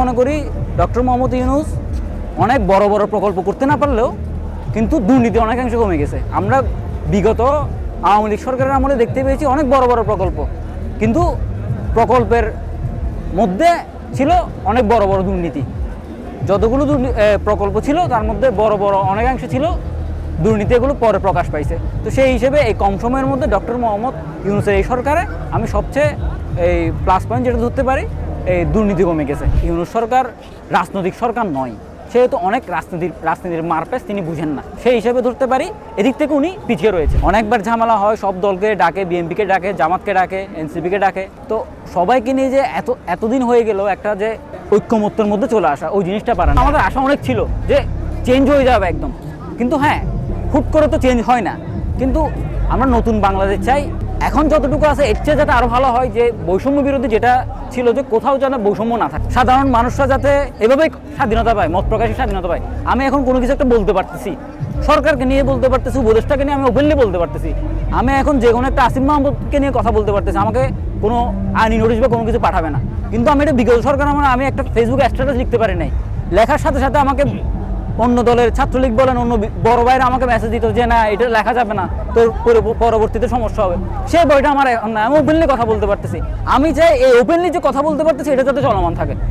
মনে করি ডক্টর মোহাম্মদ ইউনূস অনেক বড় বড় প্রকল্প করতে না পারলেও কিন্তু দুর্নীতি অনেকাংশ কমে গেছে। আমরা বিগত আওয়ামী লীগ সরকারের আমলে দেখতে পেয়েছি অনেক বড় বড় প্রকল্প, কিন্তু প্রকল্পের মধ্যে ছিল অনেক বড় বড় দুর্নীতি। যতগুলো প্রকল্প ছিল তার মধ্যে বড় বড় অনেকাংশ ছিল দুর্নীতি, এগুলো পরে প্রকাশ পাইছে। তো সেই হিসেবে এই কম সময়ের মধ্যে ডক্টর মোহাম্মদ ইউনূসের এই সরকারে আমি সবচেয়ে এই প্লাস পয়েন্ট যেটা ধরতে পারি, এই দুর্নীতি কমে গেছে। ইউনূস সরকার রাজনৈতিক সরকার নয়, সেহেতু অনেক রাজনীতির মারপ্যাচ তিনি বুঝেন না, সেই হিসেবে ধরতে পারি এদিক থেকে উনি পিছিয়ে রয়েছে। অনেকবার ঝামেলা হয়, সব দলকে ডাকে, বিএনপিকে ডাকে, জামাতকে ডাকে, এনসিপিকে ডাকে। তো সবাইকে নিয়ে যে এতদিন হয়ে গেল একটা যে ঐক্যমত্যের মধ্যে চলে আসা, ওই জিনিসটা পারে না। আমাদের আশা অনেক ছিল যে চেঞ্জ হয়ে যাবে একদম, কিন্তু হ্যাঁ হুট করে তো চেঞ্জ হয় না। কিন্তু আমরা নতুন বাংলাদেশ চাই। এখন যতটুকু আছে এর চেয়ে যাতে আরও ভালো হয়, যে বৈষম্য বিরোধী যেটা ছিল, যে কোথাও যেন বৈষম্য না থাকে, সাধারণ মানুষরা যাতে এভাবেই স্বাধীনতা পায়, মত প্রকাশের স্বাধীনতা পায়। আমি এখন কোনো কিছু একটা বলতে পারতেছি, সরকারকে নিয়ে বলতে পারতেছি, উপদেষ্টাকে নিয়ে আমি ওপেনলি বলতে পারতেছি। আমি এখন যে কোনো একটা আসিফ মাহমুদকে নিয়ে কথা বলতে পারতেছি, আমাকে কোনো আইনি নোটিশ বা কোনো কিছু পাঠাবে না। কিন্তু আমি এটা বিগত সরকার আমি একটা ফেসবুকে স্ট্যাটাস লিখতে পারি নাই, লেখার সাথে সাথে আমাকে অন্য দলের ছাত্রলীগ বলেন, অন্য বড় ভাইরা আমাকে মেসেজ দিত যে না এটা লেখা যাবে না, তোর পরবর্তীতে সমস্যা হবে। সেই বইটা আমার এখন না, আমি ওপেনলি কথা বলতে পারতেছি। আমি চাই এই ওপেনলি যে কথা বলতে পারতেছি এটা যাতে চলমান থাকে।